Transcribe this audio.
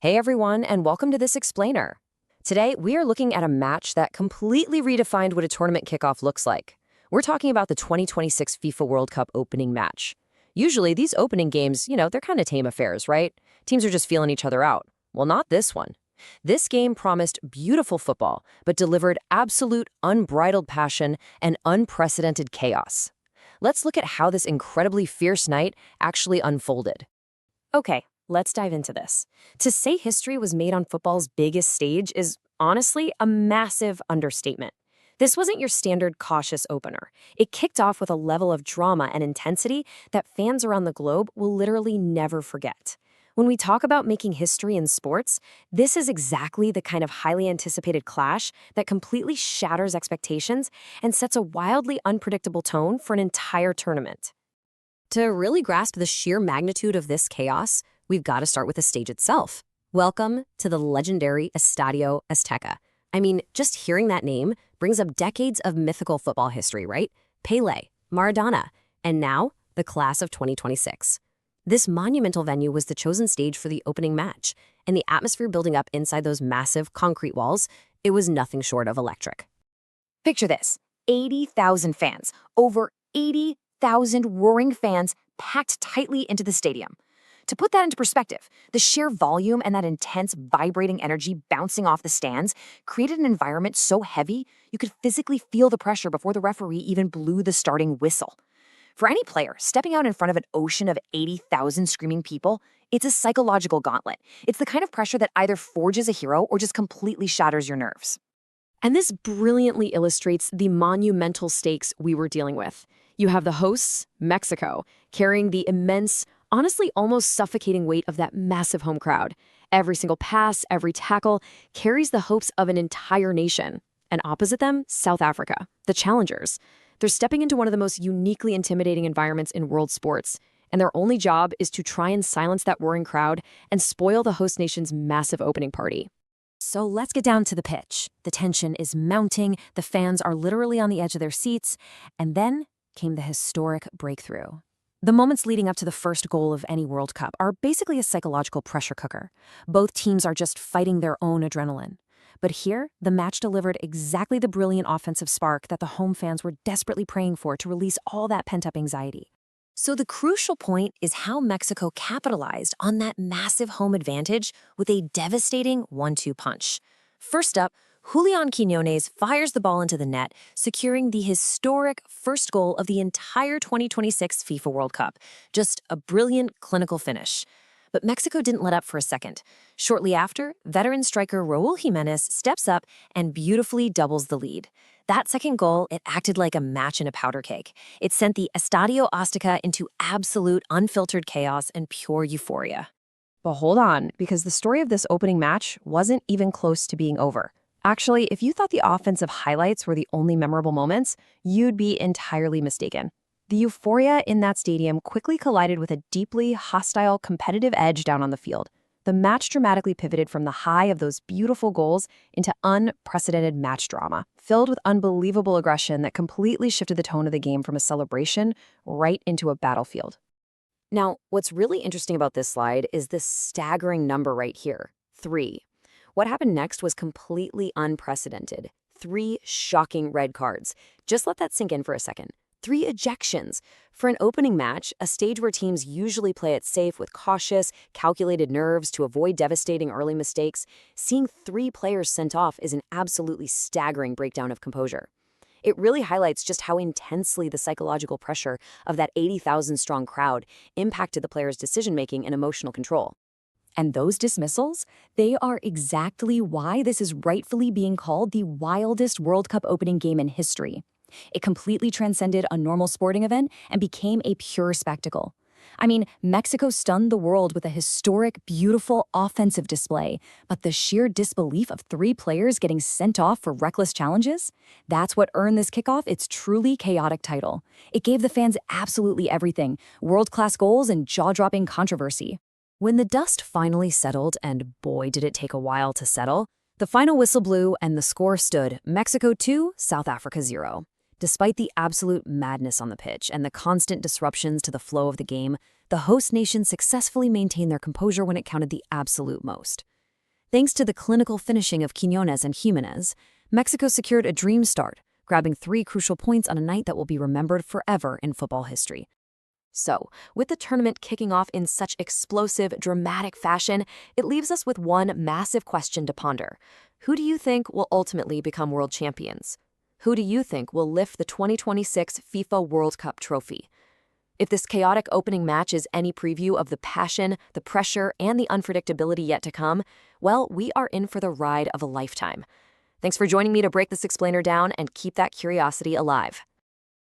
Hey everyone, and welcome to this explainer. Today, we are looking at a match that completely redefined what a tournament kickoff looks like. We're talking about the 2026 FIFA World Cup opening match. Usually, these opening games, they're kind of tame affairs, right? Teams are just feeling each other out. Well, not this one. This game promised beautiful football, but delivered absolute unbridled passion and unprecedented chaos. Let's look at how this incredibly fierce night actually unfolded. Okay, let's dive into this. To say history was made on football's biggest stage is honestly a massive understatement. This wasn't your standard cautious opener. It kicked off with a level of drama and intensity that fans around the globe will literally never forget. When we talk about making history in sports, this is exactly the kind of highly anticipated clash that completely shatters expectations and sets a wildly unpredictable tone for an entire tournament. To really grasp the sheer magnitude of this chaos, we've got to start with the stage itself. Welcome to the legendary Estadio Azteca. I mean, just hearing that name brings up decades of mythical football history, right? Pelé, Maradona, and now the class of 2026. This monumental venue was the chosen stage for the opening match, and the atmosphere building up inside those massive concrete walls, it was nothing short of electric. Picture this, 80,000 fans, over 80,000 roaring fans packed tightly into the stadium. To put that into perspective, the sheer volume and that intense vibrating energy bouncing off the stands created an environment so heavy you could physically feel the pressure before the referee even blew the starting whistle. For any player, stepping out in front of an ocean of 80,000 screaming people, it's a psychological gauntlet. It's the kind of pressure that either forges a hero or just completely shatters your nerves. And this brilliantly illustrates the monumental stakes we were dealing with. You have the hosts, Mexico, carrying the immense, honestly almost suffocating weight of that massive home crowd. Every single pass, every tackle carries the hopes of an entire nation. And opposite them, South Africa, the challengers. They're stepping into one of the most uniquely intimidating environments in world sports, and their only job is to try and silence that roaring crowd and spoil the host nation's massive opening party. So let's get down to the pitch. The tension is mounting, the fans are literally on the edge of their seats, and then came the historic breakthrough. The moments leading up to the first goal of any World Cup are basically a psychological pressure cooker. Both teams are just fighting their own adrenaline. But here, the match delivered exactly the brilliant offensive spark that the home fans were desperately praying for to release all that pent-up anxiety. So the crucial point is how Mexico capitalized on that massive home advantage with a devastating 1-2 punch. First up, Julián Quiñones fires the ball into the net, securing the historic first goal of the entire 2026 FIFA World Cup. Just a brilliant clinical finish. But Mexico didn't let up for a second. Shortly after, veteran striker Raúl Jiménez steps up and beautifully doubles the lead. That second goal, it acted like a match in a powder keg. It sent the Estadio Azteca into absolute unfiltered chaos and pure euphoria. But hold on, because the story of this opening match wasn't even close to being over. Actually, if you thought the offensive highlights were the only memorable moments, you'd be entirely mistaken. The euphoria in that stadium quickly collided with a deeply hostile, competitive edge down on the field. The match dramatically pivoted from the high of those beautiful goals into unprecedented match drama, filled with unbelievable aggression that completely shifted the tone of the game from a celebration right into a battlefield. Now, what's really interesting about this slide is this staggering number right here, 3. What happened next was completely unprecedented. 3 shocking red cards. Just let that sink in for a second. 3 ejections. For an opening match, a stage where teams usually play it safe with cautious, calculated nerves to avoid devastating early mistakes, seeing 3 players sent off is an absolutely staggering breakdown of composure. It really highlights just how intensely the psychological pressure of that 80,000-strong crowd impacted the players' decision-making and emotional control. And those dismissals, they are exactly why this is rightfully being called the wildest World Cup opening game in history. It completely transcended a normal sporting event and became a pure spectacle. I mean, Mexico stunned the world with a historic, beautiful offensive display, but the sheer disbelief of 3 players getting sent off for reckless challenges? That's what earned this kickoff its truly chaotic title. It gave the fans absolutely everything, world-class goals and jaw-dropping controversy. When the dust finally settled, and boy did it take a while to settle, the final whistle blew and the score stood Mexico 2, South Africa 0. Despite the absolute madness on the pitch and the constant disruptions to the flow of the game, the host nation successfully maintained their composure when it counted the absolute most. Thanks to the clinical finishing of Quiñones and Jimenez, Mexico secured a dream start, grabbing 3 crucial points on a night that will be remembered forever in football history. So, with the tournament kicking off in such explosive, dramatic fashion, it leaves us with one massive question to ponder. Who do you think will ultimately become world champions? Who do you think will lift the 2026 FIFA World Cup trophy? If this chaotic opening match is any preview of the passion, the pressure, and the unpredictability yet to come, well, we are in for the ride of a lifetime. Thanks for joining me to break this explainer down and keep that curiosity alive.